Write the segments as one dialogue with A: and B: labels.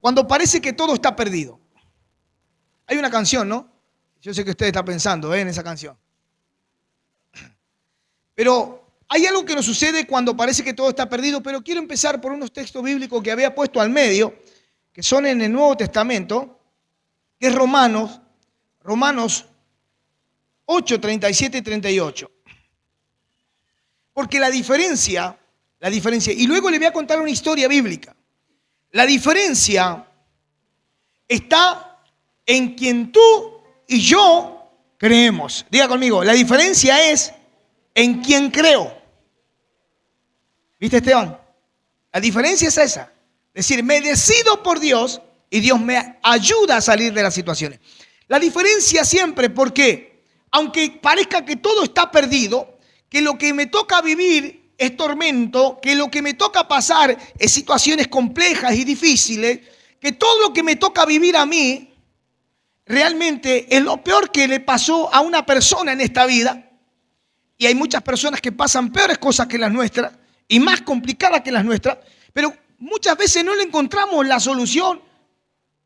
A: cuando parece que todo está perdido. Hay una canción, ¿no? Yo sé que usted está pensando en esa canción. Pero hay algo que nos sucede cuando parece que todo está perdido, pero quiero empezar por unos textos bíblicos que había puesto al medio, que son en el Nuevo Testamento, que es Romanos 8, 37 y 38. Porque la diferencia, y luego le voy a contar una historia bíblica. La diferencia está en quien tú y yo creemos. Diga conmigo, la diferencia es en quien creo. ¿Viste, Esteban? La diferencia es esa. Es decir, me decido por Dios y Dios me ayuda a salir de las situaciones. La diferencia siempre, porque aunque parezca que todo está perdido, que lo que me toca vivir es tormento, que lo que me toca pasar es situaciones complejas y difíciles, que todo lo que me toca vivir a mí realmente es lo peor que le pasó a una persona en esta vida. Y hay muchas personas que pasan peores cosas que las nuestras y más complicadas que las nuestras, pero muchas veces no le encontramos la solución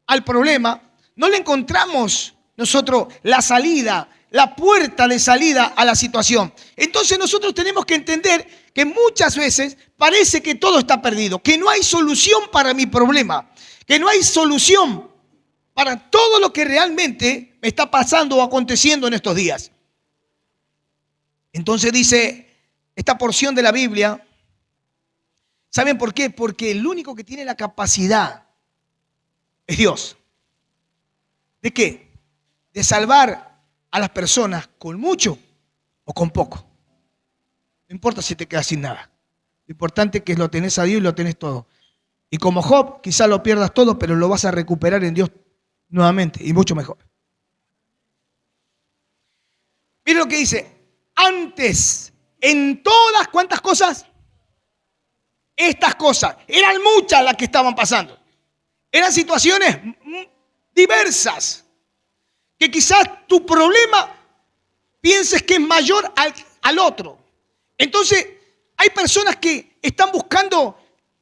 A: al problema, no le encontramos nosotros la salida, la puerta de salida a la situación. Entonces nosotros tenemos que entender que muchas veces parece que todo está perdido, que no hay solución para mi problema, que no hay solución para todo lo que realmente me está pasando o aconteciendo en estos días. Entonces dice esta porción de la Biblia, ¿saben por qué? Porque el único que tiene la capacidad es Dios. ¿De qué? De salvar a las personas con mucho o con poco. No importa si te quedas sin nada. Lo importante es que lo tenés a Dios y lo tenés todo. Y como Job, quizás lo pierdas todo, pero lo vas a recuperar en Dios nuevamente y mucho mejor. Miren lo que dice. Antes, en todas, ¿cuántas cosas? Estas cosas. Eran muchas las que estaban pasando. Eran situaciones diversas. Que quizás tu problema pienses que es mayor al otro. Entonces, hay personas que están buscando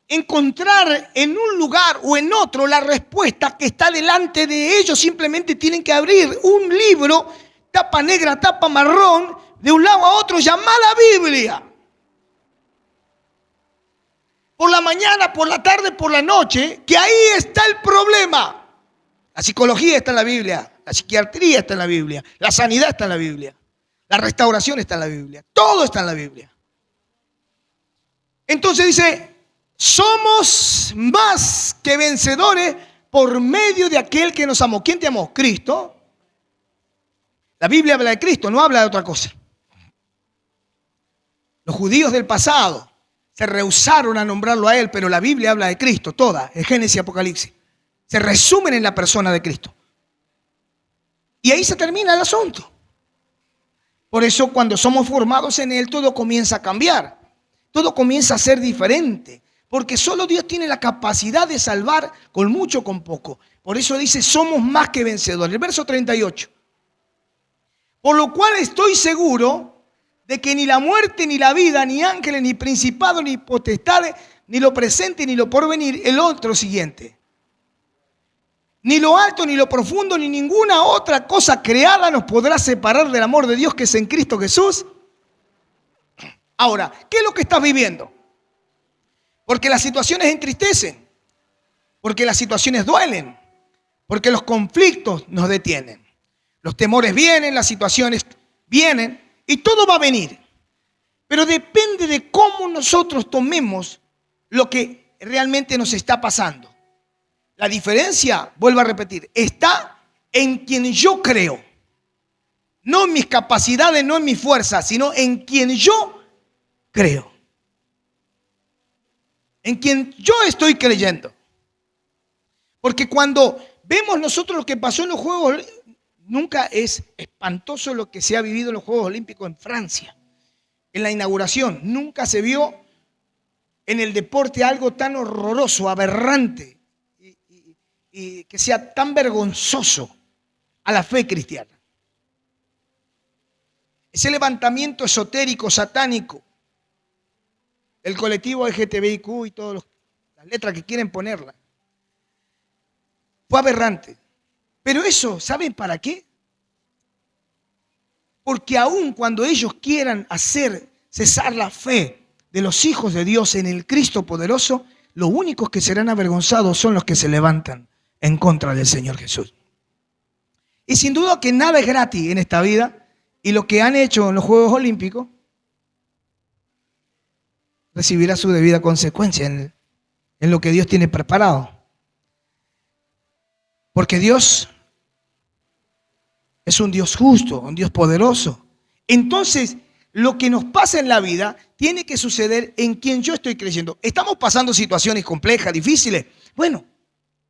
A: encontrar en un lugar o en otro la respuesta que está delante de ellos. Simplemente tienen que abrir un libro, tapa negra, tapa marrón, de un lado a otro, llamada Biblia. Por la mañana, por la tarde, por la noche, que ahí está el problema. La psicología está en la Biblia, la psiquiatría está en la Biblia, la sanidad está en la Biblia, la restauración está en la Biblia, todo está en la Biblia. Entonces dice, somos más que vencedores por medio de aquel que nos amó. ¿Quién te amó? Cristo. La Biblia habla de Cristo, no habla de otra cosa. Los judíos del pasado se rehusaron a nombrarlo a él, pero la Biblia habla de Cristo, toda, en Génesis y Apocalipsis. Se resumen en la persona de Cristo. Y ahí se termina el asunto. Por eso cuando somos formados en él, todo comienza a cambiar. Todo comienza a ser diferente. Porque solo Dios tiene la capacidad de salvar con mucho o con poco. Por eso dice, somos más que vencedores. El verso 38. Por lo cual estoy seguro de que ni la muerte, ni la vida, ni ángeles, ni principados, ni potestades, ni lo presente, ni lo porvenir, el otro siguiente. Ni lo alto, ni lo profundo, ni ninguna otra cosa creada nos podrá separar del amor de Dios que es en Cristo Jesús. Ahora, ¿qué es lo que estás viviendo? Porque las situaciones entristecen, porque las situaciones duelen, porque los conflictos nos detienen. Los temores vienen, las situaciones vienen y todo va a venir. Pero depende de cómo nosotros tomemos lo que realmente nos está pasando. La diferencia, vuelvo a repetir, está en quien yo creo. No en mis capacidades, no en mi fuerza, sino en quien yo creo. En quien yo estoy creyendo. Porque cuando vemos nosotros lo que pasó en los Juegos, nunca es espantoso lo que se ha vivido en los Juegos Olímpicos en Francia. En la inauguración, nunca se vio en el deporte algo tan horroroso, aberrante y que sea tan vergonzoso a la fe cristiana. Ese levantamiento esotérico, satánico, del colectivo LGTBIQ y todas las letras que quieren ponerla. Fue aberrante. Pero eso, ¿saben para qué? Porque aun cuando ellos quieran hacer cesar la fe de los hijos de Dios en el Cristo poderoso, los únicos que serán avergonzados son los que se levantan en contra del Señor Jesús. Y sin duda que nada es gratis en esta vida, y lo que han hecho en los Juegos Olímpicos recibirá su debida consecuencia en lo que Dios tiene preparado. Porque Dios es un Dios justo, un Dios poderoso. Entonces, lo que nos pasa en la vida tiene que suceder en quien yo estoy creyendo. Estamos pasando situaciones complejas, difíciles. Bueno,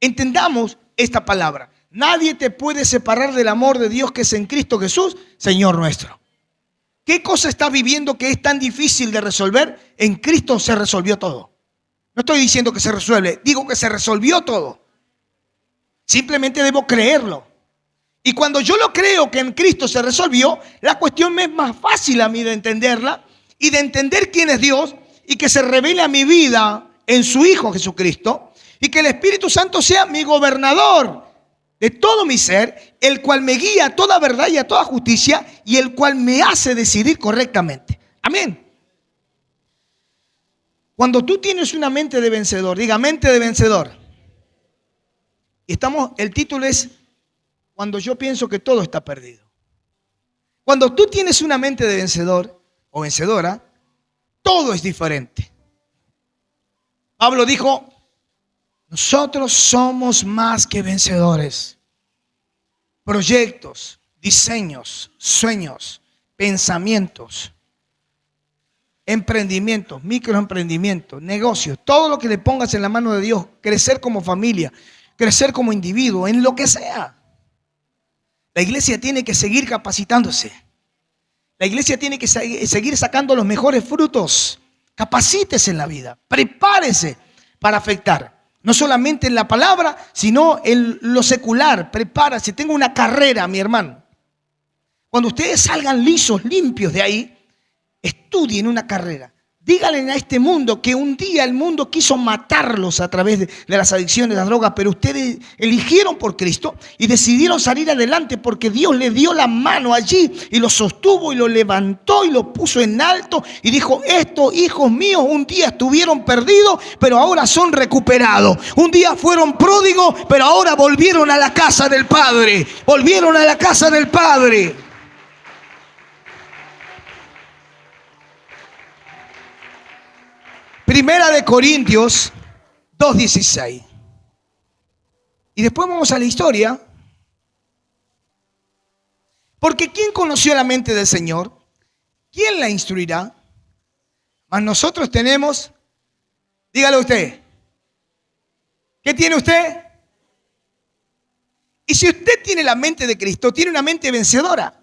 A: entendamos esta palabra. Nadie te puede separar del amor de Dios que es en Cristo Jesús, Señor nuestro. ¿Qué cosa estás viviendo que es tan difícil de resolver? En Cristo se resolvió todo. No estoy diciendo que se resuelve, digo que se resolvió todo. Simplemente debo creerlo. Y cuando yo lo creo que en Cristo se resolvió, la cuestión me es más fácil a mí de entenderla y de entender quién es Dios y que se revele a mi vida en su Hijo Jesucristo y que el Espíritu Santo sea mi gobernador de todo mi ser, el cual me guía a toda verdad y a toda justicia y el cual me hace decidir correctamente. Amén. Cuando tú tienes una mente de vencedor, diga mente de vencedor. Y el título es Cuando yo pienso que todo está perdido. Cuando tú tienes una mente de vencedor o vencedora, todo es diferente. Pablo dijo, nosotros somos más que vencedores. Proyectos, diseños, sueños, pensamientos, emprendimientos, microemprendimientos, negocios, todo lo que le pongas en la mano de Dios, crecer como familia, crecer como individuo, en lo que sea. La iglesia tiene que seguir capacitándose. La iglesia tiene que seguir sacando los mejores frutos. Capacítese en la vida, prepárese para afectar. No solamente en la palabra, sino en lo secular. Prepárese, tenga una carrera, mi hermano. Cuando ustedes salgan lisos, limpios de ahí, estudien una carrera. Díganle a este mundo que un día el mundo quiso matarlos a través de las adicciones, de las drogas, pero ustedes eligieron por Cristo y decidieron salir adelante porque Dios les dio la mano allí y los sostuvo y los levantó y los puso en alto y dijo, estos hijos míos un día estuvieron perdidos, pero ahora son recuperados. Un día fueron pródigos, pero ahora volvieron a la casa del Padre. Volvieron a la casa del Padre. Primera de Corintios 2:16. Y después vamos a la historia. Porque ¿quién conoció la mente del Señor? ¿Quién la instruirá? Mas nosotros tenemos, dígale usted, ¿qué tiene usted? Y si usted tiene la mente de Cristo, tiene una mente vencedora.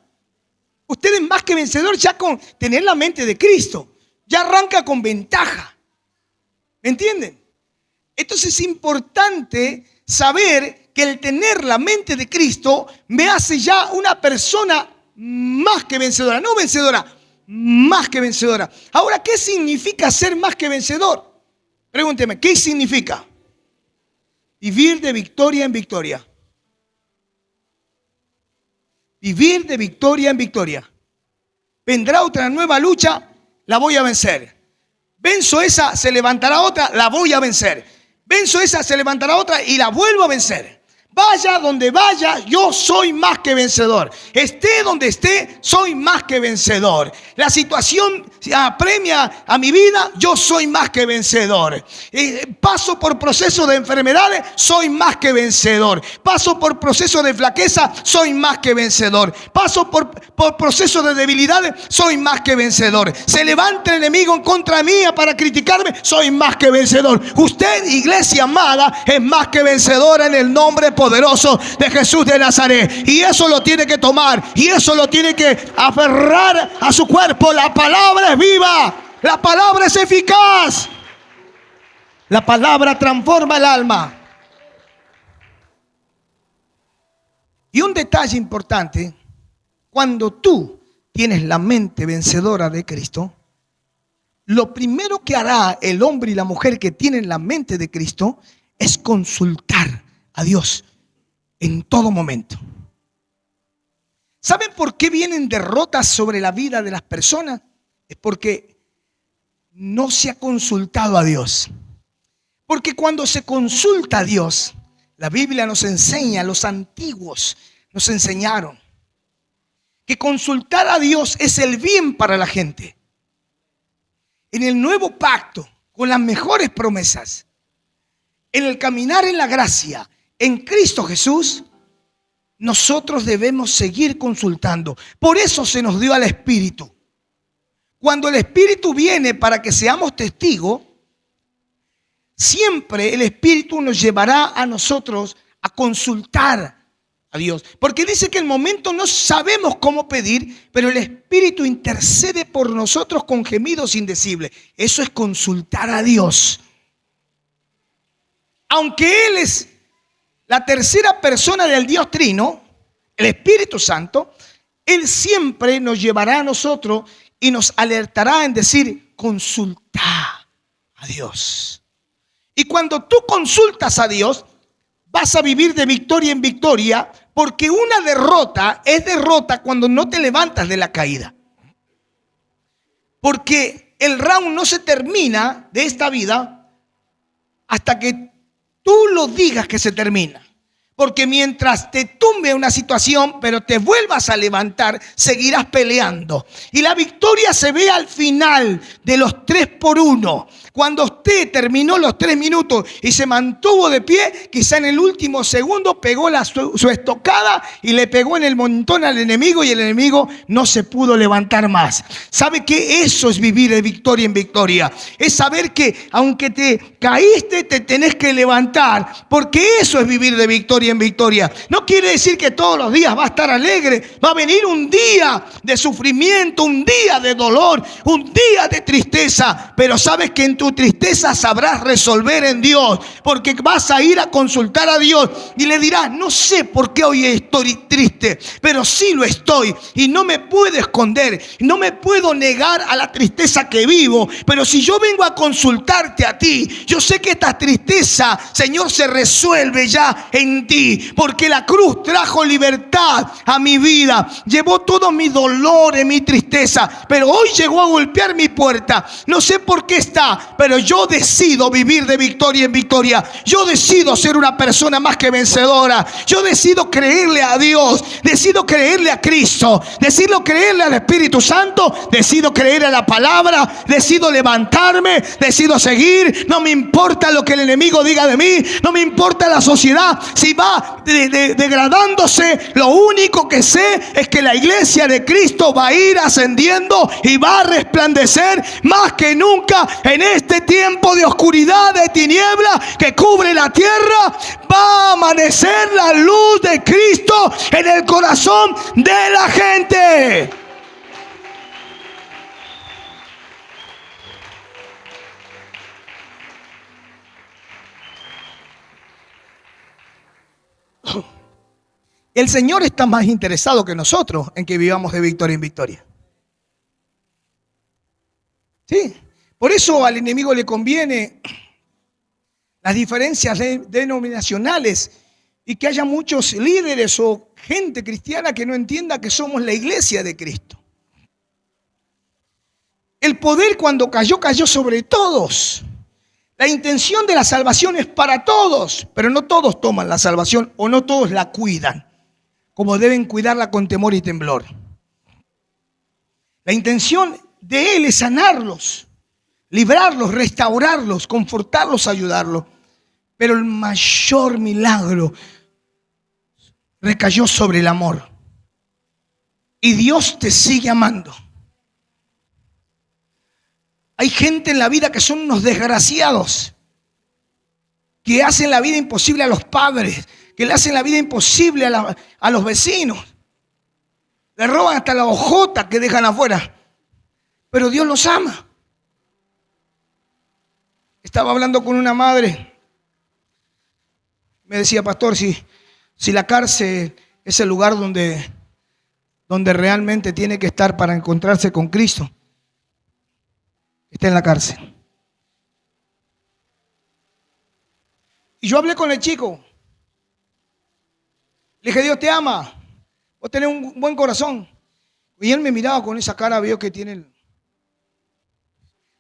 A: Usted es más que vencedor ya con tener la mente de Cristo. Ya arranca con ventaja. ¿Me entienden? Entonces es importante saber que el tener la mente de Cristo me hace ya una persona más que vencedora. No vencedora, más que vencedora. Ahora, ¿qué significa ser más que vencedor? Pregúnteme, ¿qué significa? Vivir de victoria en victoria. Vivir de victoria en victoria. Vendrá otra nueva lucha, la voy a vencer. Venzo esa, se levantará otra, la voy a vencer. Venzo esa, se levantará otra y la vuelvo a vencer. Vaya donde vaya, yo soy más que vencedor. Esté donde esté, soy más que vencedor. La situación apremia a mi vida, yo soy más que vencedor. Paso por procesos de enfermedades, soy más que vencedor. Paso por procesos de flaqueza, soy más que vencedor. Paso por procesos de debilidades, soy más que vencedor. Se levanta el enemigo en contra mía para criticarme, soy más que vencedor. Usted, iglesia amada, es más que vencedora en el nombre poderoso de Jesús de Nazaret. Y eso lo tiene que tomar, y eso lo tiene que aferrar a su cuerpo. La palabra es viva, la palabra es eficaz, la palabra transforma el alma. Y un detalle importante, cuando tú tienes la mente vencedora de Cristo, lo primero que hará el hombre y la mujer que tienen la mente de Cristo es consultar a Dios. en todo momento. ¿Saben por qué vienen derrotas sobre la vida de las personas? Es porque no se ha consultado a Dios. Porque cuando se consulta a Dios, la Biblia nos enseña, los antiguos nos enseñaron, que consultar a Dios es el bien para la gente. En el nuevo pacto, con las mejores promesas, en el caminar en la gracia, en Cristo Jesús, nosotros debemos seguir consultando. Por eso se nos dio al Espíritu. Cuando el Espíritu viene para que seamos testigos, siempre el Espíritu nos llevará a nosotros a consultar a Dios. Porque dice que en el momento no sabemos cómo pedir, pero el Espíritu intercede por nosotros con gemidos indecibles. Eso es consultar a Dios. Aunque Él es la tercera persona del Dios Trino, el Espíritu Santo, Él siempre nos llevará a nosotros y nos alertará en decir, consulta a Dios. Y cuando tú consultas a Dios, vas a vivir de victoria en victoria, porque una derrota es derrota cuando no te levantas de la caída. Porque el round no se termina de esta vida hasta que tú lo digas que se termina. Porque mientras te tumbe una situación, pero te vuelvas a levantar, seguirás peleando. Y la victoria se ve al final de los 3-1. Cuando usted terminó los 3 minutos y se mantuvo de pie, quizá en el último segundo pegó su estocada y le pegó en el montón al enemigo y el enemigo no se pudo levantar más. ¿Sabe qué? Eso es vivir de victoria en victoria. Es saber que aunque te caíste, te tenés que levantar, porque eso es vivir de victoria en victoria. No quiere decir que todos los días va a estar alegre. Va a venir un día de sufrimiento, un día de dolor, un día de tristeza, pero sabes que en tu tristeza sabrás resolver en Dios, porque vas a ir a consultar a Dios y le dirás, no sé por qué hoy estoy triste, pero sí lo estoy y no me puedo esconder, no me puedo negar a la tristeza que vivo, pero si yo vengo a consultarte a ti, yo sé que esta tristeza, Señor, se resuelve ya en ti, porque la cruz trajo libertad a mi vida, llevó todo mi dolor y mi tristeza, pero hoy llegó a golpear mi puerta. No sé por qué está, pero yo decido vivir de victoria en victoria. Yo decido ser una persona más que vencedora. Yo decido creerle a Dios, decido creerle a Cristo, decido creerle al Espíritu Santo, decido creer a la palabra, decido levantarme, decido seguir. No me importa lo que el enemigo diga de mí, no me importa la sociedad si va degradándose. Lo único que sé es que la iglesia de Cristo va a ir ascendiendo y va a resplandecer más que nunca en este tiempo de oscuridad, de tiniebla que cubre la tierra. Va a amanecer la luz de Cristo en el corazón de la gente. El Señor está más interesado que nosotros en que vivamos de victoria en victoria. Sí, por eso al enemigo le conviene las diferencias denominacionales y que haya muchos líderes o gente cristiana que no entienda que somos la iglesia de Cristo. El poder cuando cayó, cayó sobre todos. La intención de la salvación es para todos, pero no todos toman la salvación o no todos la cuidan como deben cuidarla con temor y temblor. La intención de Él es sanarlos, librarlos, restaurarlos, confortarlos, ayudarlos. Pero el mayor milagro recayó sobre el amor. Y Dios te sigue amando. Hay gente en la vida que son unos desgraciados, que hacen la vida imposible a los padres, que le hacen la vida imposible a los vecinos. Le roban hasta la hojota que dejan afuera. Pero Dios los ama. Estaba hablando con una madre. Me decía, pastor, si la cárcel es el lugar donde realmente tiene que estar para encontrarse con Cristo, está en la cárcel. Y yo hablé con el chico. Le dije, Dios te ama. Vos tenés un buen corazón. Y él me miraba con esa cara, vio que tienen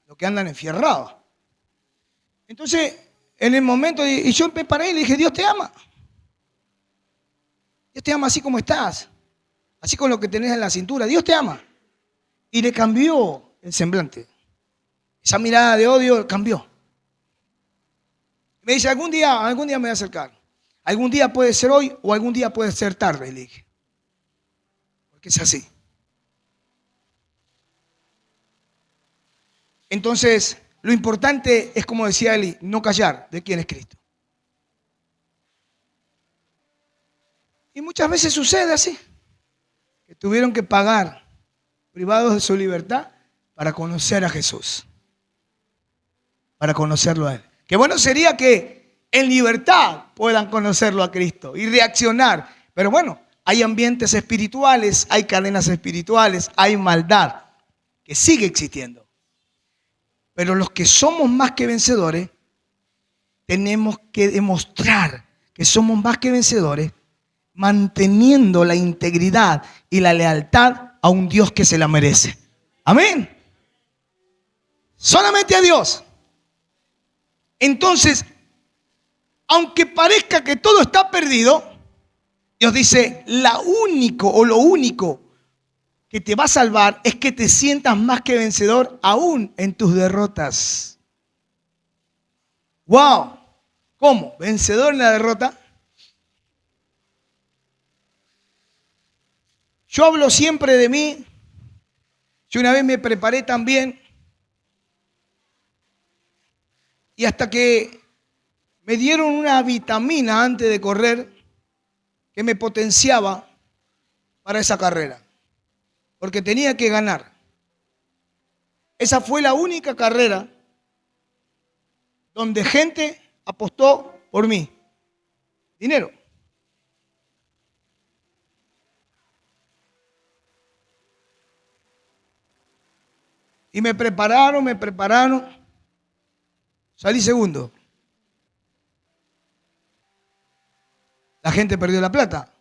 A: lo que andan enfierrados. Entonces, en el momento, y yo me paré y le dije, Dios te ama. Dios te ama así como estás. Así con lo que tenés en la cintura. Dios te ama. Y le cambió el semblante. Esa mirada de odio cambió. Me dice, algún día me voy a acercar. Algún día puede ser hoy o algún día puede ser tarde, le dije. Porque es así. Entonces, lo importante es, como decía Eli, no callar de quién es Cristo. Y muchas veces sucede así, que tuvieron que pagar, privados de su libertad, para conocer a Jesús, para conocerlo a Él. Qué bueno sería que en libertad puedan conocerlo a Cristo y reaccionar. Pero bueno, hay ambientes espirituales, hay cadenas espirituales, hay maldad que sigue existiendo. Pero los que somos más que vencedores, tenemos que demostrar que somos más que vencedores, manteniendo la integridad y la lealtad a un Dios que se la merece. Amén. Solamente a Dios. Entonces, aunque parezca que todo está perdido, Dios dice, lo único que te va a salvar es que te sientas más que vencedor aún en tus derrotas. ¡Wow! ¿Cómo? ¿Vencedor en la derrota? Yo hablo siempre de mí. Yo una vez me preparé también. Y hasta que me dieron una vitamina antes de correr que me potenciaba para esa carrera. Porque tenía que ganar. Esa fue la única carrera donde gente apostó por mí. Dinero. Y me prepararon. Salí segundo. La gente perdió la plata.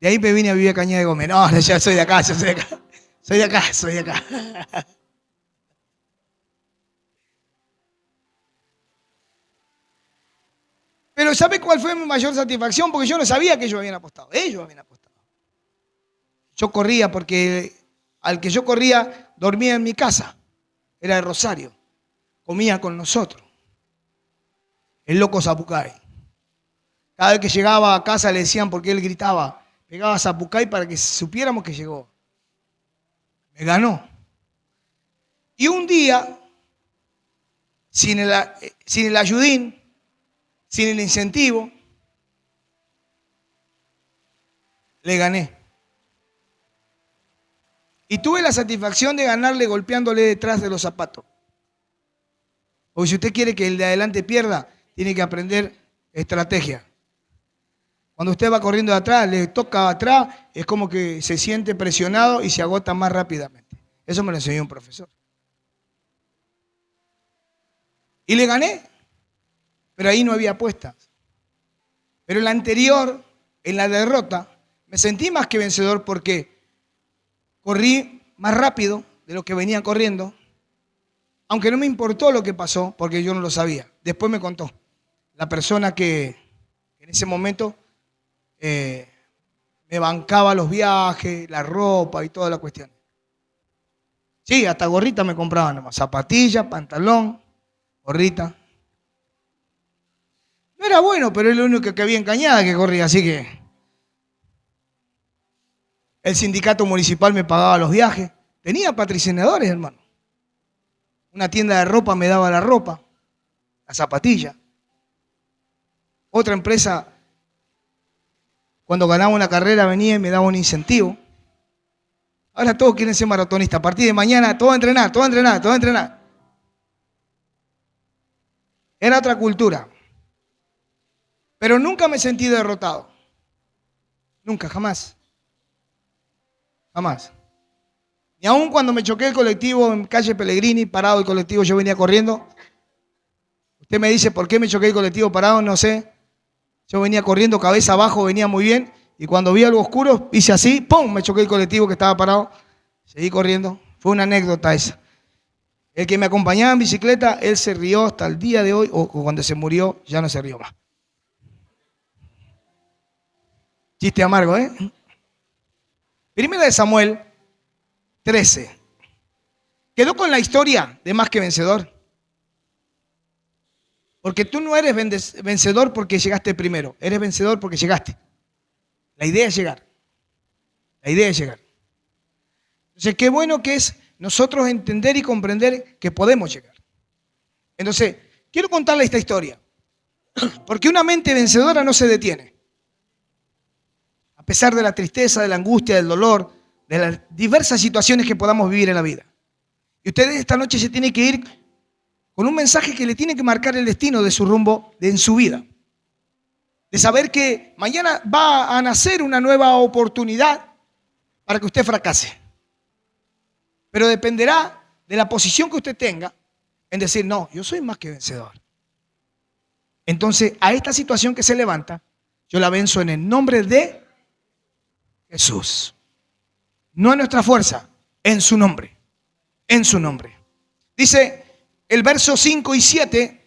A: De ahí me vine a vivir a Cañada de Gómez. No, ya soy de acá, yo soy de acá. Soy de acá. Pero ¿sabe cuál fue mi mayor satisfacción? Porque yo no sabía que ellos habían apostado. Ellos habían apostado. Yo corría porque al que yo corría dormía en mi casa. Era de Rosario. Comía con nosotros. El loco Zapucay. Cada vez que llegaba a casa le decían, porque él gritaba, pegaba a Zapucay para que supiéramos que llegó. Me ganó. Y un día, sin el ayudín, sin el incentivo, le gané. Y tuve la satisfacción de ganarle golpeándole detrás de los zapatos. Porque si usted quiere que el de adelante pierda, tiene que aprender estrategia. Cuando usted va corriendo de atrás, le toca atrás, es como que se siente presionado y se agota más rápidamente. Eso me lo enseñó un profesor. Y le gané, pero ahí no había apuestas. Pero en la anterior, en la derrota, me sentí más que vencedor porque corrí más rápido de lo que venía corriendo, aunque no me importó lo que pasó porque yo no lo sabía. Después me contó la persona que en ese momento me bancaba los viajes, la ropa y toda la cuestión. Sí, hasta gorrita me compraban nomás, zapatillas, pantalón, gorrita. No era bueno, pero es lo único que había en Cañada que corría, así que el sindicato municipal me pagaba los viajes. Tenía patrocinadores, hermano. Una tienda de ropa me daba la ropa, la zapatilla. Otra empresa, cuando ganaba una carrera, venía y me daba un incentivo. Ahora todos quieren ser maratonistas. A partir de mañana, todo a entrenar, todo a entrenar, todo a entrenar. Era otra cultura. Pero nunca me sentí derrotado. Nunca, jamás. Jamás. Ni aun cuando me choqué el colectivo en calle Pellegrini, parado el colectivo, yo venía corriendo. Usted me dice, ¿por qué me choqué el colectivo parado? No sé. Yo venía corriendo cabeza abajo, venía muy bien. Y cuando vi algo oscuro, hice así, ¡pum! Me choqué el colectivo que estaba parado. Seguí corriendo. Fue una anécdota esa. El que me acompañaba en bicicleta, él se rió hasta el día de hoy, o cuando se murió, ya no se rió más. Chiste amargo, ¿eh? Primera de Samuel 13. Quedó con la historia de más que vencedor. Porque tú no eres vencedor porque llegaste primero. Eres vencedor porque llegaste. La idea es llegar. La idea es llegar. Entonces, qué bueno que es nosotros entender y comprender que podemos llegar. Entonces, quiero contarle esta historia. Porque una mente vencedora no se detiene. A pesar de la tristeza, de la angustia, del dolor, de las diversas situaciones que podamos vivir en la vida. Y ustedes esta noche se tienen que ir con un mensaje que le tiene que marcar el destino de su rumbo en su vida. De saber que mañana va a nacer una nueva oportunidad para que usted fracase. Pero dependerá de la posición que usted tenga en decir, no, yo soy más que vencedor. Entonces, a esta situación que se levanta, yo la venzo en el nombre de Jesús. No en nuestra fuerza, en su nombre. En su nombre. Dice el verso 5 y 7,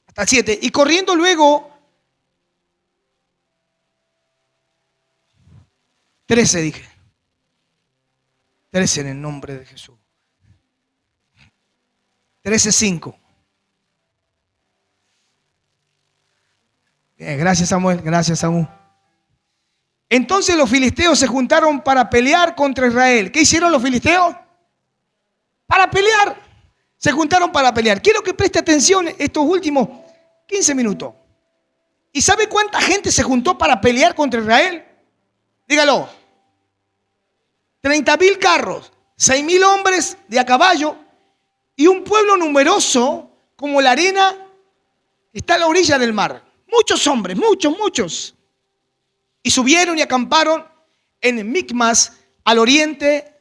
A: hasta el 7, y corriendo luego, 13 dije, 13 en el nombre de Jesús. 13:5. Gracias Samuel, gracias Samuel. Entonces los filisteos se juntaron para pelear contra Israel. ¿Qué hicieron los filisteos? Para pelear. Se juntaron para pelear. Quiero que preste atención estos últimos 15 minutos. ¿Y sabe cuánta gente se juntó para pelear contra Israel? Dígalo. 30.000 carros, 6.000 hombres de a caballo y un pueblo numeroso como la arena que está a la orilla del mar. Muchos hombres, muchos. Y subieron y acamparon en Micmas, al oriente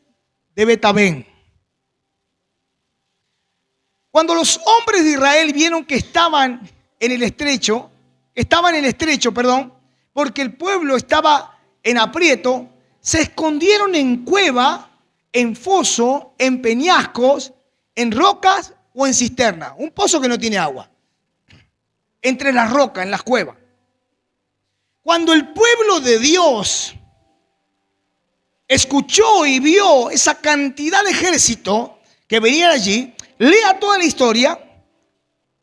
A: de Betabén. Cuando los hombres de Israel vieron que estaban en el estrecho, porque el pueblo estaba en aprieto, se escondieron en cueva, en foso, en peñascos, en rocas o en cisterna. Un pozo que no tiene agua. Entre las rocas, en las cuevas. Cuando el pueblo de Dios escuchó y vio esa cantidad de ejército que venían allí, lea toda la historia.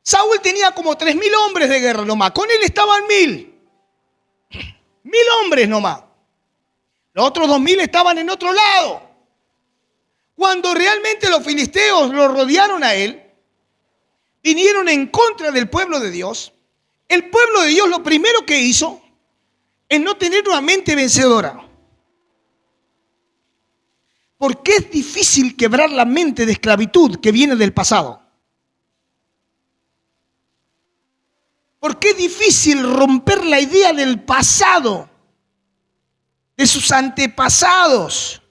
A: Saúl tenía como 3.000 hombres de guerra nomás. Con él estaban 1.000. 1.000 hombres nomás. Los otros 2.000 estaban en otro lado. Cuando realmente los filisteos lo rodearon a él, vinieron en contra del pueblo de Dios. El pueblo de Dios lo primero que hizo es no tener una mente vencedora. Porque es difícil quebrar la mente de esclavitud que viene del pasado. Porque es difícil romper la idea del pasado, de sus antepasados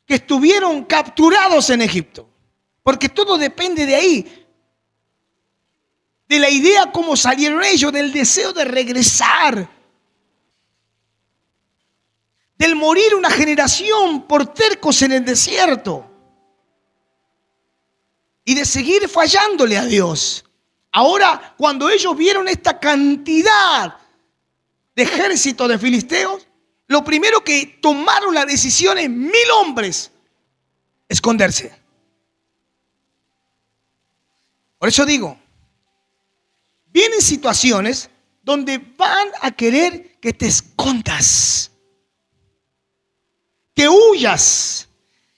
A: que estuvieron capturados en Egipto. Porque todo depende de ahí. De la idea cómo salieron ellos, del deseo de regresar. Del morir una generación por tercos en el desierto. Y de seguir fallándole a Dios. Ahora, cuando ellos vieron esta cantidad de ejército de filisteos, lo primero que tomaron la decisión es 1.000 hombres esconderse. Por eso digo, vienen situaciones donde van a querer que te escondas, que huyas,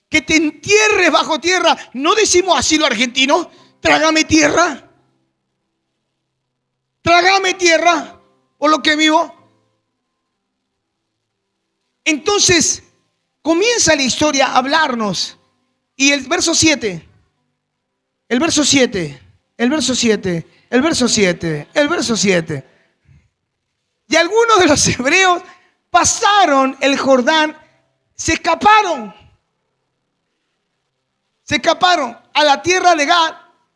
A: que te entierres bajo tierra. No decimos así los argentinos, trágame tierra por lo que vivo. Entonces comienza la historia a hablarnos. Y el verso 7, el verso 7, el verso 7, el verso 7, el verso 7. Y algunos de los hebreos pasaron el Jordán, se escaparon a la tierra de Gad,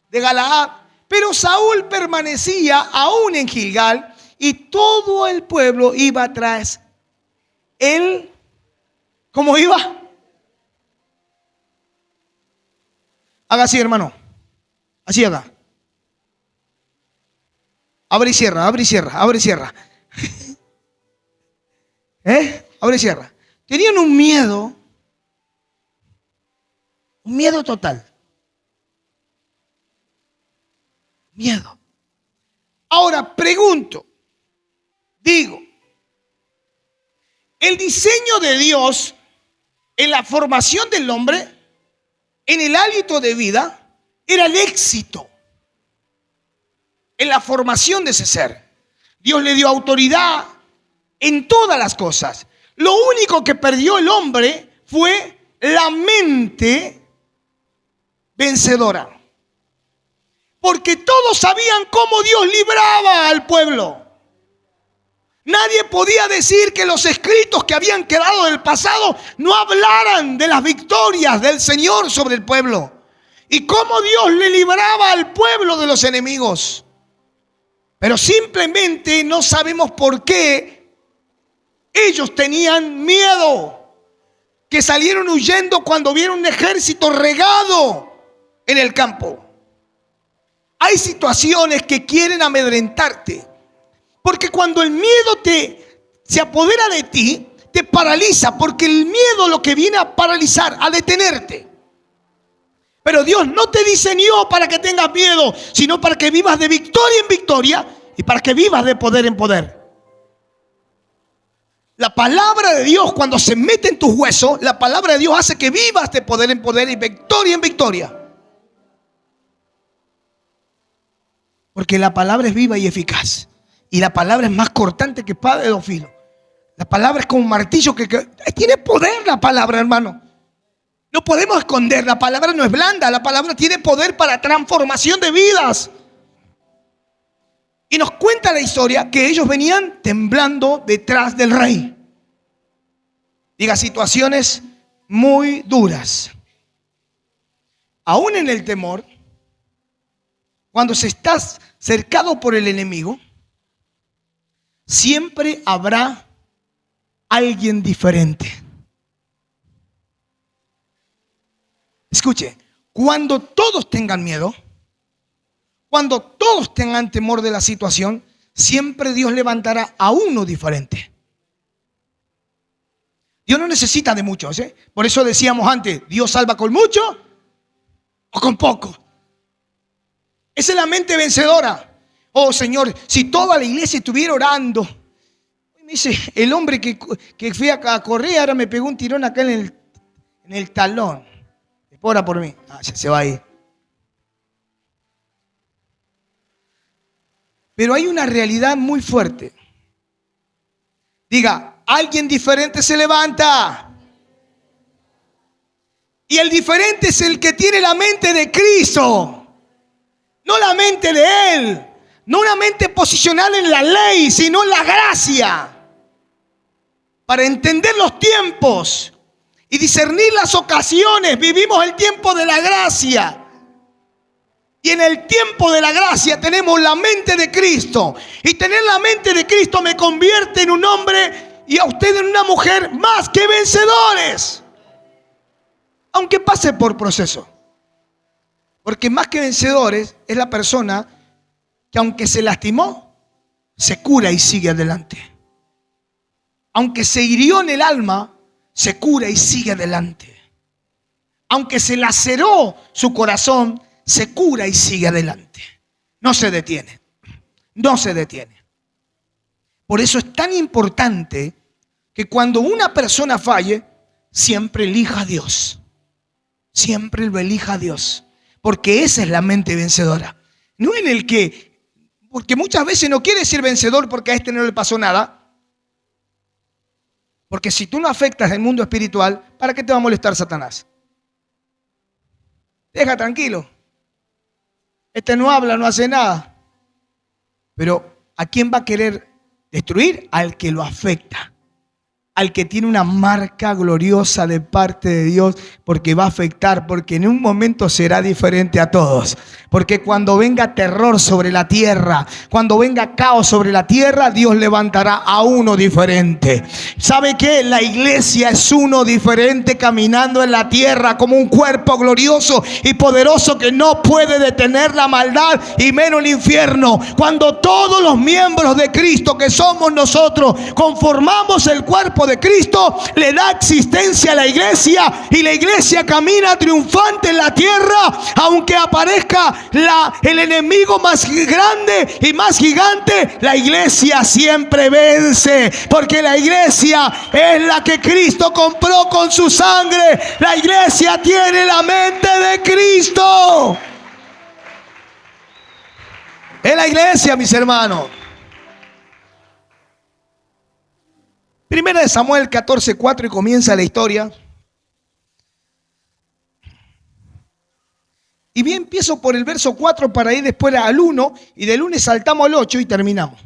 A: de Galaad. Pero Saúl permanecía aún en Gilgal y todo el pueblo iba tras él. ¿Cómo iba? Haga así, hermano. Así haga. Abre y cierra, abre y cierra, abre y cierra. Abre y cierra. Tenían un miedo total. Miedo. Ahora pregunto, digo, el diseño de Dios en la formación del hombre, en el hálito de vida, era el éxito en la formación de ese ser. Dios le dio autoridad en todas las cosas. Lo único que perdió el hombre fue la mente vencedora. Porque todos sabían cómo Dios libraba al pueblo. Nadie podía decir que los escritos que habían quedado del pasado no hablaran de las victorias del Señor sobre el pueblo. Y cómo Dios le libraba al pueblo de los enemigos. Pero simplemente no sabemos por qué ellos tenían miedo. Que salieron huyendo cuando vieron un ejército regado en el campo. Hay situaciones que quieren amedrentarte. Porque cuando el miedo se apodera de ti, te paraliza. Porque el miedo lo que viene a paralizar, a detenerte. Pero Dios no te diseñó para que tengas miedo, sino para que vivas de victoria en victoria y para que vivas de poder en poder. La palabra de Dios, cuando se mete en tus huesos, la palabra de Dios hace que vivas de poder en poder y victoria en victoria. Porque la palabra es viva y eficaz. Y la palabra es más cortante que espada de dos filos. La palabra es como un martillo que tiene poder la palabra, hermano. No podemos esconder, la palabra no es blanda, la palabra tiene poder para transformación de vidas. Y nos cuenta la historia que ellos venían temblando detrás del rey. Diga, situaciones muy duras. Aún en el temor, cuando se está cercado por el enemigo, siempre habrá alguien diferente. Escuche, cuando todos tengan miedo, cuando todos tengan temor de la situación, siempre Dios levantará a uno diferente. Dios no necesita de muchos, ¿eh? Por eso decíamos antes, Dios salva con mucho o con poco. Esa es la mente vencedora. Oh Señor, si toda la iglesia estuviera orando. Me dice, el hombre que fui a correr ahora me pegó un tirón acá en el talón. Ora por mí. Ya se va a ir. Pero hay una realidad muy fuerte. Diga, alguien diferente se levanta. Y el diferente es el que tiene la mente de Cristo. No la mente de Él. No una mente posicional en la ley, sino en la gracia. Para entender los tiempos y discernir las ocasiones. Vivimos el tiempo de la gracia. Y en el tiempo de la gracia tenemos la mente de Cristo. Y tener la mente de Cristo me convierte en un hombre y a usted en una mujer más que vencedores. Aunque pase por proceso. Porque más que vencedores es la persona que aunque se lastimó, se cura y sigue adelante. Aunque se hirió en el alma, se cura y sigue adelante. Aunque se laceró su corazón, se cura y sigue adelante. No se detiene. No se detiene. Por eso es tan importante que cuando una persona falle, siempre elija a Dios. Siempre lo elija a Dios. Porque esa es la mente vencedora. No en el que, porque muchas veces no quiere ser vencedor porque a este no le pasó nada. Porque si tú no afectas el mundo espiritual, ¿para qué te va a molestar Satanás? Deja tranquilo. Este no habla, no hace nada. Pero ¿a quién va a querer destruir? Al que lo afecta. al que tiene una marca gloriosa de parte de Dios, porque va a afectar, porque en un momento será diferente a todos. Porque cuando venga terror sobre la tierra, cuando venga caos sobre la tierra, Dios levantará a uno diferente. ¿Sabe qué? La iglesia es uno diferente caminando en la tierra como un cuerpo glorioso y poderoso que no puede detener la maldad y menos el infierno. Cuando todos los miembros de Cristo, que somos nosotros, conformamos el cuerpo de Cristo, le da existencia a la iglesia y la iglesia camina triunfante en la tierra, aunque aparezca el enemigo más grande y más gigante. La iglesia siempre vence, porque la iglesia es la que Cristo compró con su sangre. La iglesia tiene la mente de Cristo. Es la iglesia, mis hermanos. Primera de Samuel 14:4 y comienza la historia. Y bien, empiezo por el verso 4 para ir después al 1 y del 1 saltamos al 8 y terminamos.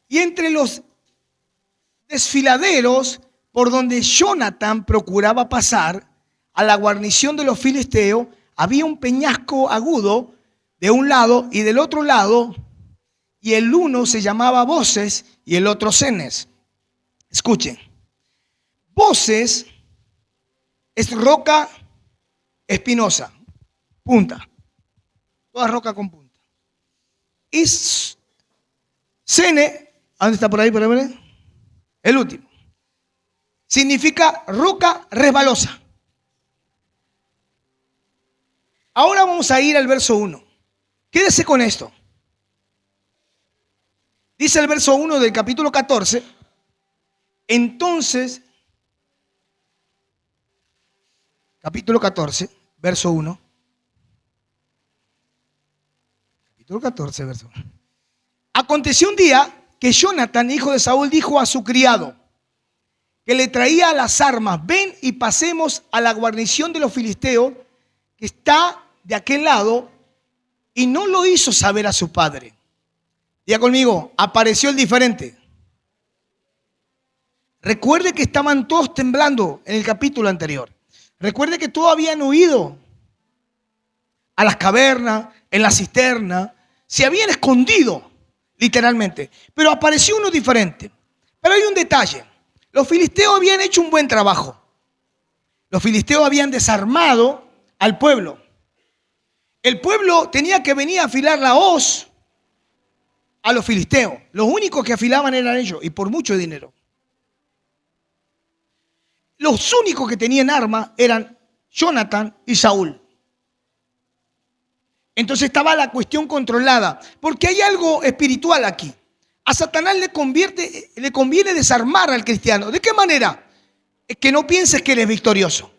A: Y entre los desfiladeros por donde Jonatán procuraba pasar a la guarnición de los filisteos, había un peñasco agudo de un lado y del otro lado, y el uno se llamaba Boses y el otro Cenes. Escuchen. Boses es roca espinosa, punta. Toda roca con punta. Y Cenes, ¿dónde está por ahí? El último. Significa roca resbalosa. Ahora vamos a ir al verso 1. Quédese con esto. Dice el verso 1 del capítulo 14. Entonces, capítulo 14, verso 1. Capítulo 14, verso 1. Aconteció un día que Jonatán, hijo de Saúl, dijo a su criado que le traía las armas: ven y pasemos a la guarnición de los filisteos que está de aquel lado, y no lo hizo saber a su padre. Diga conmigo, apareció el diferente. Recuerde que estaban todos temblando en el capítulo anterior. Recuerde que todos habían huido a las cavernas, en la cisterna, se habían escondido literalmente, pero apareció uno diferente. Pero hay un detalle: los filisteos habían hecho un buen trabajo. Los filisteos habían desarmado al pueblo. El pueblo tenía que venir a afilar la hoz a los filisteos. Los únicos que afilaban eran ellos, y por mucho dinero. Los únicos que tenían armas eran Jonatán y Saúl. Entonces estaba la cuestión controlada, porque hay algo espiritual aquí. A Satanás le conviene desarmar al cristiano. ¿De qué manera? Es que no pienses que eres victorioso.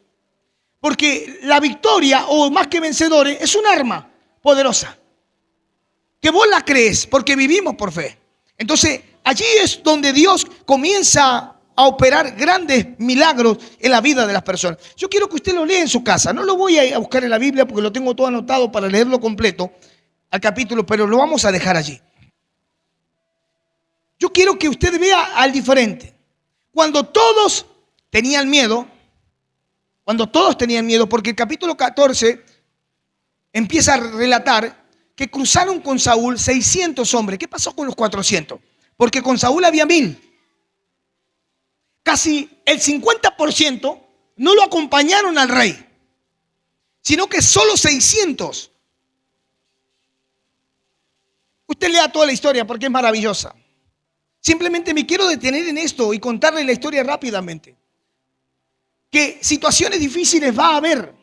A: Porque la victoria, o más que vencedores, es un arma poderosa. Que vos la crees, porque vivimos por fe. Entonces, allí es donde Dios comienza a operar grandes milagros en la vida de las personas. Yo quiero que usted lo lea en su casa. No lo voy a buscar en la Biblia porque lo tengo todo anotado para leerlo completo al capítulo, pero lo vamos a dejar allí. Yo quiero que usted vea al diferente. Cuando todos tenían miedo, porque el capítulo 14 empieza a relatar que cruzaron con Saúl 600 hombres. ¿Qué pasó con los 400? Porque con Saúl había 1000. Casi el 50% no lo acompañaron al rey, sino que solo 600. Usted lea toda la historia porque es maravillosa. Simplemente me quiero detener en esto y contarle la historia rápidamente. Que situaciones difíciles va a haber,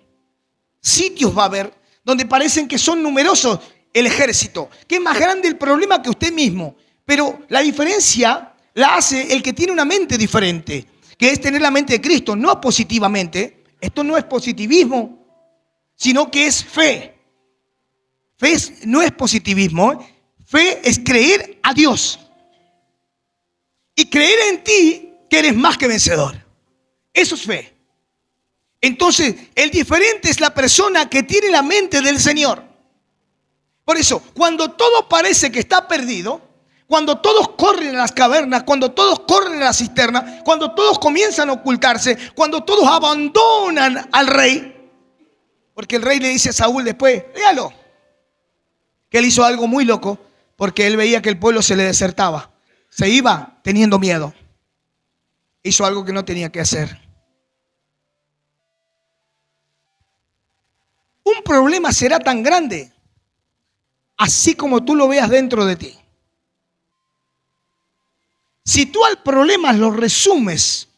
A: sitios va a haber, donde parecen que son numerosos el ejército, que es más grande el problema que usted mismo. Pero la diferencia la hace el que tiene una mente diferente, que es tener la mente de Cristo, no positivamente. Esto no es positivismo, sino que es fe. Fe no es positivismo, ¿eh? Fe es creer a Dios y creer en ti que eres más que vencedor. Eso es fe. Entonces, el diferente es la persona que tiene la mente del Señor. Por eso, cuando todo parece que está perdido, cuando todos corren a las cavernas, cuando todos corren a la cisterna, cuando todos comienzan a ocultarse, cuando todos abandonan al rey, porque el rey le dice a Saúl después, léalo, que él hizo algo muy loco, porque él veía que el pueblo se le desertaba, se iba teniendo miedo. Hizo algo que no tenía que hacer. Un problema será tan grande, así como tú lo veas dentro de ti. Si tú al problema lo resumes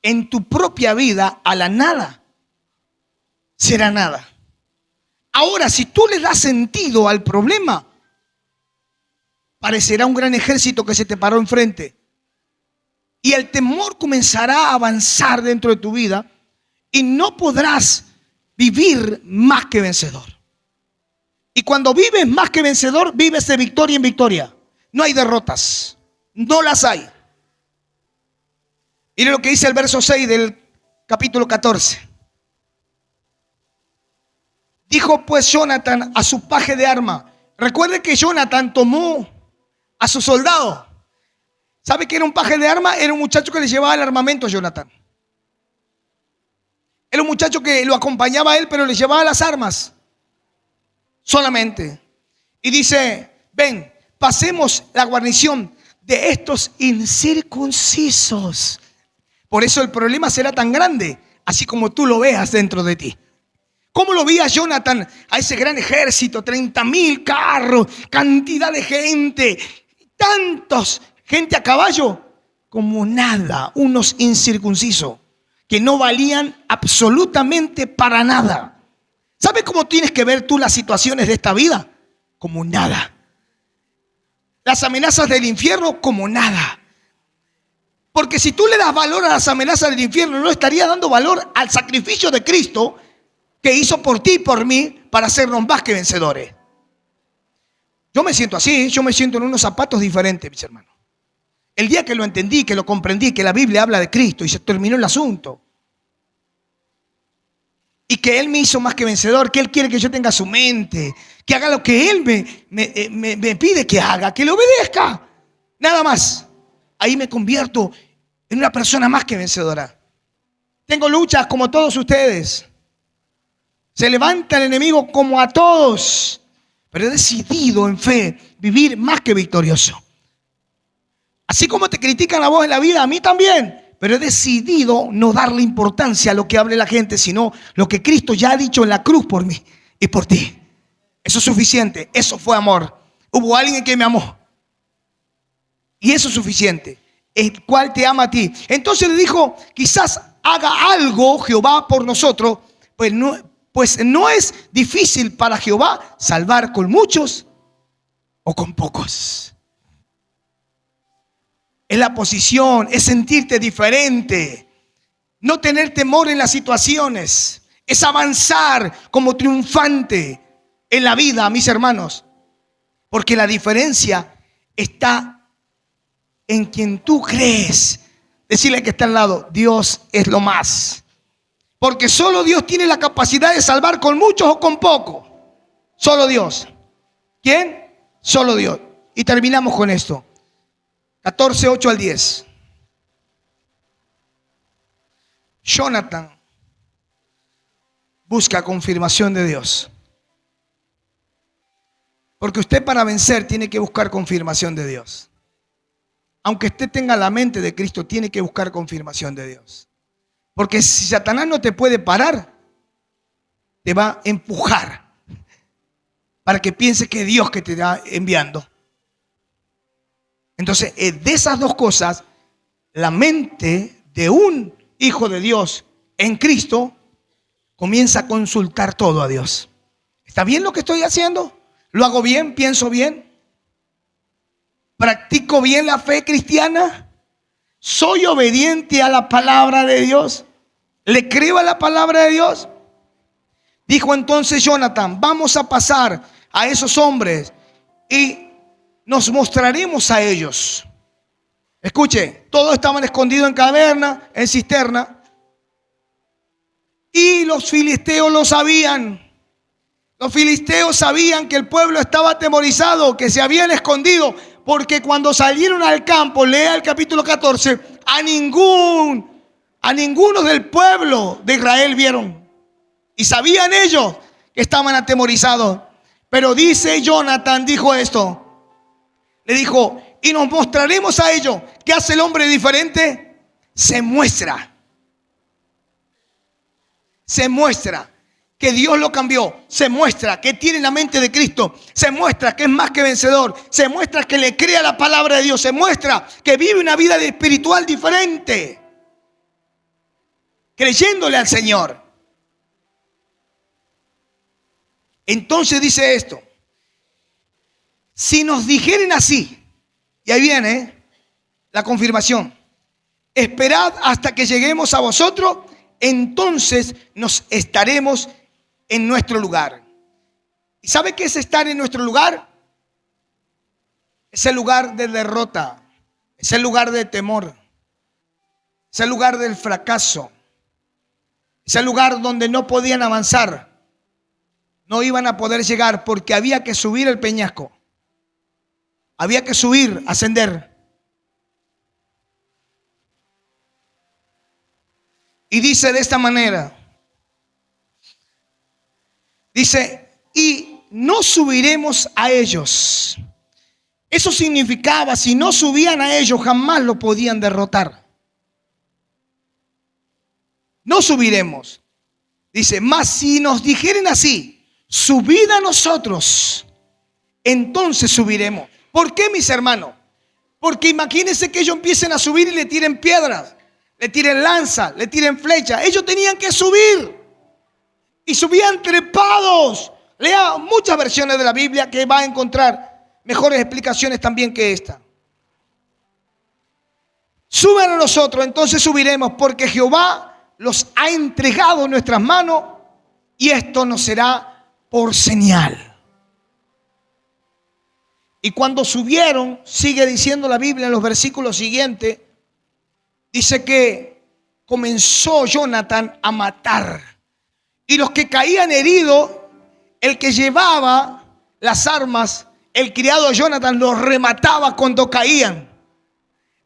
A: en tu propia vida a la nada, será nada. Ahora, si tú le das sentido al problema, parecerá un gran ejército que se te paró enfrente. Y el temor comenzará a avanzar dentro de tu vida y no podrás vivir más que vencedor. Y cuando vives más que vencedor, vives de victoria en victoria. No hay derrotas, no las hay. Mire lo que dice el verso 6 del capítulo 14. Dijo pues Jonathan a su paje de arma. Recuerde que Jonathan tomó a su soldado. ¿Sabe qué era un paje de arma? Era un muchacho que le llevaba el armamento a Jonathan. Era un muchacho que lo acompañaba a él, pero le llevaba las armas solamente. Y dice, ven, pasemos la guarnición de estos incircuncisos. Por eso el problema será tan grande, así como tú lo veas dentro de ti. ¿Cómo lo veía Jonathan a ese gran ejército? 30,000 carros, cantidad de gente, gente a caballo, como nada, unos incircuncisos que no valían absolutamente para nada. ¿Sabes cómo tienes que ver tú las situaciones de esta vida? Como nada. Las amenazas del infierno como nada. Porque si tú le das valor a las amenazas del infierno, no estarías dando valor al sacrificio de Cristo que hizo por ti y por mí para hacernos más que vencedores. Yo me siento así, yo me siento en unos zapatos diferentes, mis hermanos. El día que lo entendí, que lo comprendí, que la Biblia habla de Cristo y se terminó el asunto. Y que Él me hizo más que vencedor, que Él quiere que yo tenga su mente, que haga lo que Él me pide que haga, que le obedezca. Nada más. Ahí me convierto en una persona más que vencedora. Tengo luchas como todos ustedes. Se levanta el enemigo como a todos. Pero he decidido en fe vivir más que victorioso. Así como te critican a vos en la vida, a mí también. Pero he decidido no darle importancia a lo que hable la gente, sino lo que Cristo ya ha dicho en la cruz por mí y por ti. Eso es suficiente. Eso fue amor. Hubo alguien que me amó. Y eso es suficiente. El cual te ama a ti. Entonces le dijo, quizás haga algo Jehová por nosotros. Pues no es difícil para Jehová salvar con muchos o con pocos. Es la posición, es sentirte diferente, no tener temor en las situaciones, es avanzar como triunfante en la vida, mis hermanos. Porque la diferencia está en quien tú crees. Decirle que está al lado, Dios es lo más. Porque solo Dios tiene la capacidad de salvar con muchos o con pocos. Solo Dios. ¿Quién? Solo Dios. Y terminamos con esto. 14, 8 al 10. Jonathan busca confirmación de Dios. Porque usted para vencer tiene que buscar confirmación de Dios. Aunque usted tenga la mente de Cristo, tiene que buscar confirmación de Dios. Porque si Satanás no te puede parar, te va a empujar para que piense que es Dios que te está enviando. Entonces, de esas dos cosas, la mente de un hijo de Dios en Cristo comienza a consultar todo a Dios. ¿Está bien lo que estoy haciendo? ¿Lo hago bien? ¿Pienso bien? ¿Practico bien la fe cristiana? ¿Soy obediente a la palabra de Dios? ¿Le creo a la palabra de Dios? Dijo entonces Jonathan, vamos a pasar a esos hombres y nos mostraremos a ellos. Escuche, todos estaban escondidos en caverna, en cisterna. Y los filisteos lo sabían. Los filisteos sabían que el pueblo estaba atemorizado, que se habían escondido, porque cuando salieron al campo, lea el capítulo 14, a ninguno del pueblo de Israel vieron. Y sabían ellos que estaban atemorizados. Pero dice Jonathan, dijo esto. Le dijo, y nos mostraremos a ellos. ¿Qué hace el hombre diferente? Se muestra. Se muestra que Dios lo cambió. Se muestra que tiene la mente de Cristo. Se muestra que es más que vencedor. Se muestra que le cree a la palabra de Dios. Se muestra que vive una vida espiritual diferente, creyéndole al Señor. Entonces dice esto: si nos dijeren así, y ahí viene la confirmación, esperad hasta que lleguemos a vosotros, entonces nos estaremos en nuestro lugar. ¿Y sabe qué es estar en nuestro lugar? Es el lugar de derrota, es el lugar de temor, es el lugar del fracaso, es el lugar donde no podían avanzar, no iban a poder llegar porque había que subir el peñasco, había que subir, ascender. Y dice de esta manera, dice, y no subiremos a ellos. Eso significaba, si no subían a ellos, jamás lo podían derrotar. No subiremos. Dice, mas si nos dijeren así, subid a nosotros, entonces subiremos. ¿Por qué, mis hermanos? Porque imagínense que ellos empiecen a subir y le tiren piedras, le tiren lanza, le tiren flecha. Ellos tenían que subir y subían trepados. Lea muchas versiones de la Biblia que va a encontrar mejores explicaciones también que esta. Suban a nosotros, entonces subiremos, porque Jehová los ha entregado en nuestras manos y esto nos será por señal. Y cuando subieron, sigue diciendo la Biblia en los versículos siguientes, dice que comenzó Jonathan a matar. Y los que caían heridos, el que llevaba las armas, el criado Jonathan, los remataba cuando caían.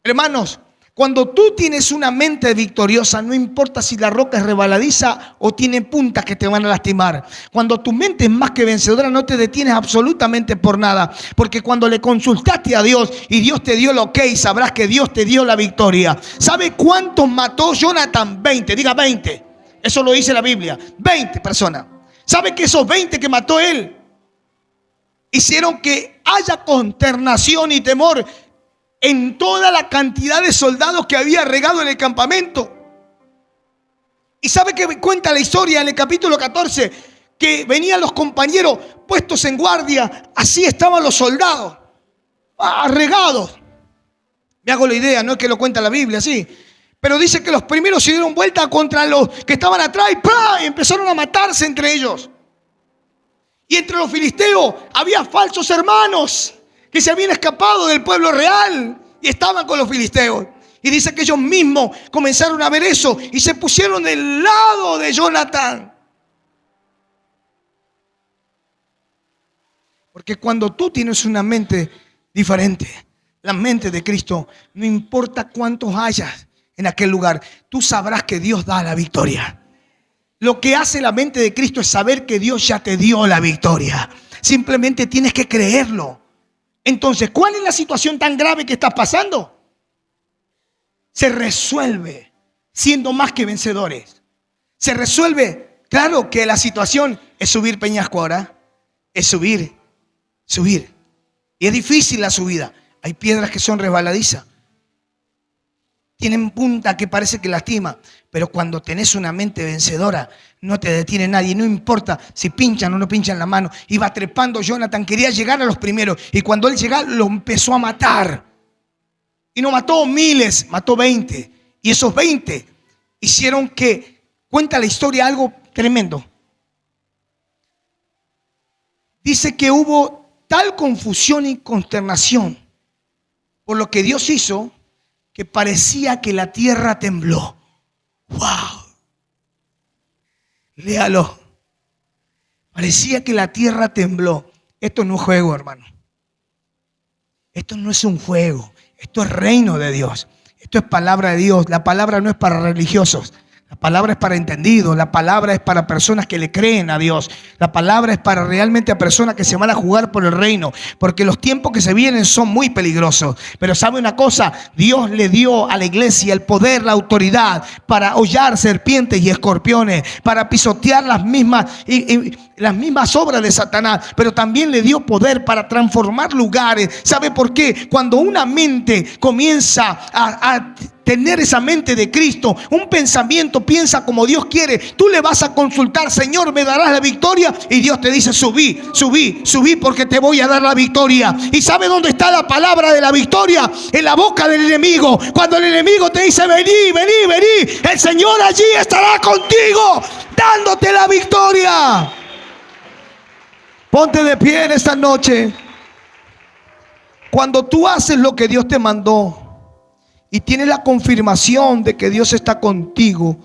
A: Hermanos, cuando tú tienes una mente victoriosa, no importa si la roca es resbaladiza o tiene puntas que te van a lastimar. Cuando tu mente es más que vencedora, no te detienes absolutamente por nada. Porque cuando le consultaste a Dios y Dios te dio el ok, sabrás que Dios te dio la victoria. ¿Sabe cuántos mató Jonathan? 20, diga 20. Eso lo dice la Biblia. 20 personas. ¿Sabe que esos 20 que mató él hicieron que haya consternación y temor en toda la cantidad de soldados que había regado en el campamento? Y sabe que cuenta la historia en el capítulo 14, que venían los compañeros puestos en guardia, así estaban los soldados, regados. Me hago la idea, no es que lo cuenta la Biblia así, pero dice que los primeros se dieron vuelta contra los que estaban atrás y empezaron a matarse entre ellos. Y entre los filisteos había falsos hermanos que se habían escapado del pueblo real y estaban con los filisteos. Y dice que ellos mismos comenzaron a ver eso y se pusieron del lado de Jonathan. Porque cuando tú tienes una mente diferente, la mente de Cristo, no importa cuántos hayas en aquel lugar, tú sabrás que Dios da la victoria. Lo que hace la mente de Cristo es saber que Dios ya te dio la victoria. Simplemente tienes que creerlo. Entonces, ¿cuál es la situación tan grave que estás pasando? Se resuelve siendo más que vencedores. Se resuelve, claro que la situación es subir peñasco ahora. Es subir. Y es difícil la subida. Hay piedras que son resbaladizas. Tienen punta que parece que lastima. Pero cuando tenés una mente vencedora, no te detiene nadie. No importa si pinchan o no pinchan la mano. Iba trepando Jonathan, quería llegar a los primeros. Y cuando él llegó, lo empezó a matar. Y no mató miles, mató 20. Y esos 20 hicieron que, cuenta la historia, algo tremendo. Dice que hubo tal confusión y consternación por lo que Dios hizo, que parecía que la tierra tembló. ¡Wow! Léalo. Parecía que la tierra tembló. Esto no es juego, hermano. Esto no es un juego. Esto es reino de Dios. Esto es palabra de Dios. La palabra no es para religiosos. La palabra es para entendidos. La palabra es para personas que le creen a Dios. La palabra es para realmente a personas que se van a jugar por el reino. Porque los tiempos que se vienen son muy peligrosos. Pero ¿sabe una cosa? Dios le dio a la iglesia el poder, la autoridad para hollar serpientes y escorpiones, para pisotear las mismas obras de Satanás. Pero también le dio poder para transformar lugares. ¿Sabe por qué? Cuando una mente comienza a tener esa mente de Cristo, un pensamiento, piensa como Dios quiere, tú le vas a consultar: Señor, ¿me darás la victoria? Y Dios te dice: subí, porque te voy a dar la victoria. ¿Y sabe dónde está la palabra de la victoria? En la boca del enemigo. Cuando el enemigo te dice: vení, el Señor allí estará contigo, dándote la victoria. Ponte de pie en esta noche. Cuando tú haces lo que Dios te mandó y tienes la confirmación de que Dios está contigo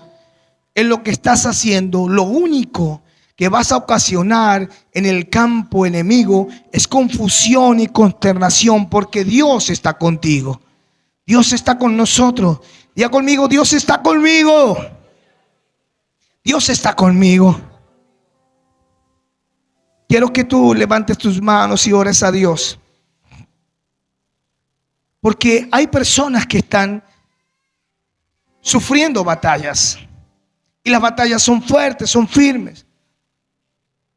A: en lo que estás haciendo, lo único que vas a ocasionar en el campo enemigo es confusión y consternación, porque Dios está contigo. Dios está con nosotros. Diga conmigo: Dios está conmigo. Dios está conmigo. Quiero que tú levantes tus manos y ores a Dios. Porque hay personas que están sufriendo batallas. Y las batallas son fuertes, son firmes.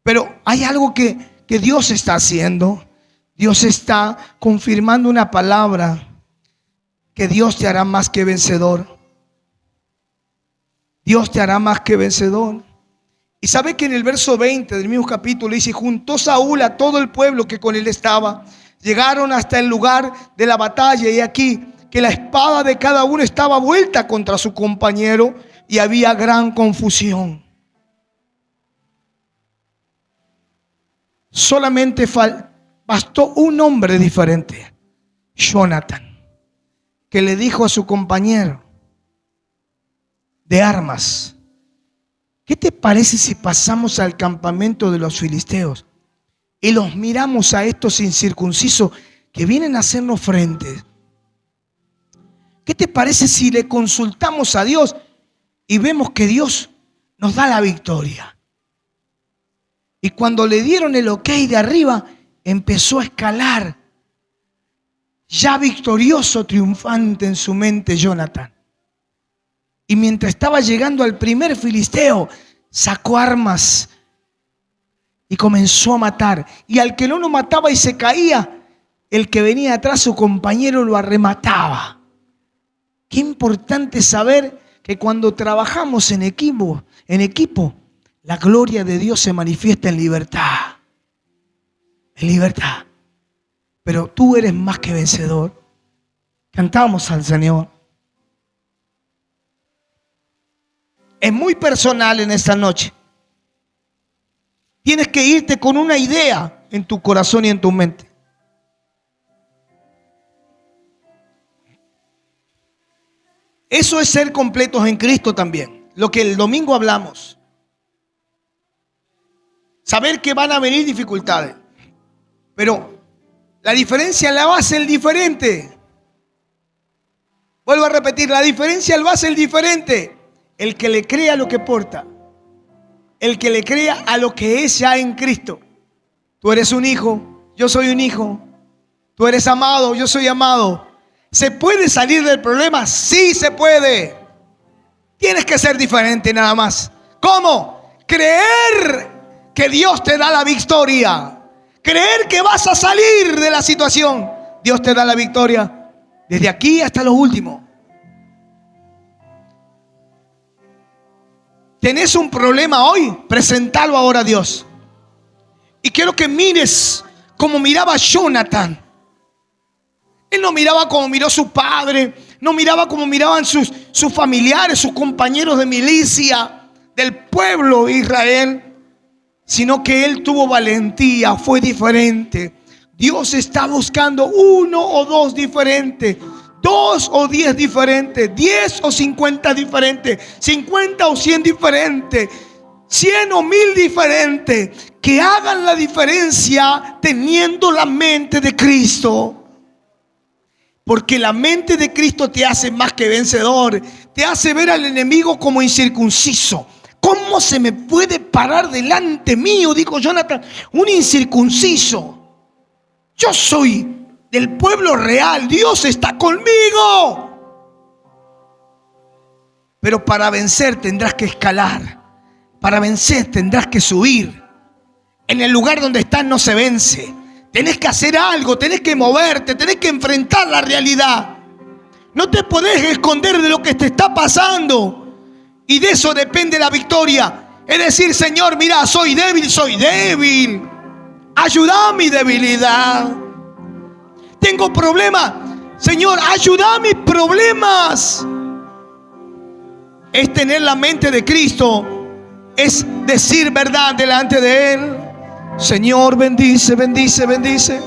A: Pero hay algo que Dios está haciendo. Dios está confirmando una palabra: que Dios te hará más que vencedor. Dios te hará más que vencedor. Y sabe que en el verso 20 del mismo capítulo dice: juntó Saúl a todo el pueblo que con él estaba. Llegaron hasta el lugar de la batalla, y aquí que la espada de cada uno estaba vuelta contra su compañero, y había gran confusión. Solamente bastó un hombre diferente, Jonatán, que le dijo a su compañero de armas: ¿qué te parece si pasamos al campamento de los filisteos y los miramos a estos incircuncisos que vienen a hacernos frente? ¿Qué te parece si le consultamos a Dios y vemos que Dios nos da la victoria? Y cuando le dieron el ok de arriba, empezó a escalar, ya victorioso, triunfante en su mente, Jonatán. Y mientras estaba llegando al primer filisteo, sacó armas y comenzó a matar. Y al que no lo mataba y se caía, el que venía atrás, su compañero, lo arremataba. Qué importante saber que cuando trabajamos en equipo, la gloria de Dios se manifiesta en libertad. En libertad. Pero tú eres más que vencedor. Cantamos al Señor. Es muy personal en esta noche. Tienes que irte con una idea en tu corazón y en tu mente. Eso es ser completos en Cristo también. Lo que el domingo hablamos. Saber que van a venir dificultades. Pero la diferencia la va a hacer el diferente. Vuelvo a repetir, la diferencia la va a hacer el diferente. El que le crea lo que porta. El que le crea a lo que es ya en Cristo. Tú eres un hijo, yo soy un hijo. Tú eres amado, yo soy amado. ¿Se puede salir del problema? Sí se puede. Tienes que ser diferente nada más. ¿Cómo? Creer que Dios te da la victoria. Creer que vas a salir de la situación. Dios te da la victoria desde aquí hasta lo último. ¿Tenés un problema hoy? Presentalo ahora a Dios. Y quiero que mires como miraba Jonatán. Él no miraba como miró su padre, no miraba como miraban sus familiares, sus compañeros de milicia del pueblo de Israel, sino que él tuvo valentía, fue diferente. Dios está buscando 1 o 2 diferentes, 2 o 10 diferentes, 10 o 50 diferentes, 50 o 100 diferentes, 100 o 1000 diferentes. que hagan la diferencia teniendo la mente de Cristo. Porque la mente de Cristo te hace más que vencedor, te hace ver al enemigo como incircunciso. ¿Cómo se me puede parar delante mío? Dijo Jonathan, un incircunciso. Yo soy del pueblo real, Dios está conmigo. Pero para vencer tendrás que escalar. Para vencer tendrás que subir. En el lugar donde estás no se vence. Tenés que hacer algo, tenés que moverte, tenés que enfrentar la realidad. No te podés esconder de lo que te está pasando. Y de eso depende la victoria. Es decir, Señor, mira, soy débil. Ayuda a mi debilidad. Tengo problemas. Señor, ayuda a mis problemas. Es tener la mente de Cristo. Es decir verdad delante de Él. Señor, bendice, bendice, bendice.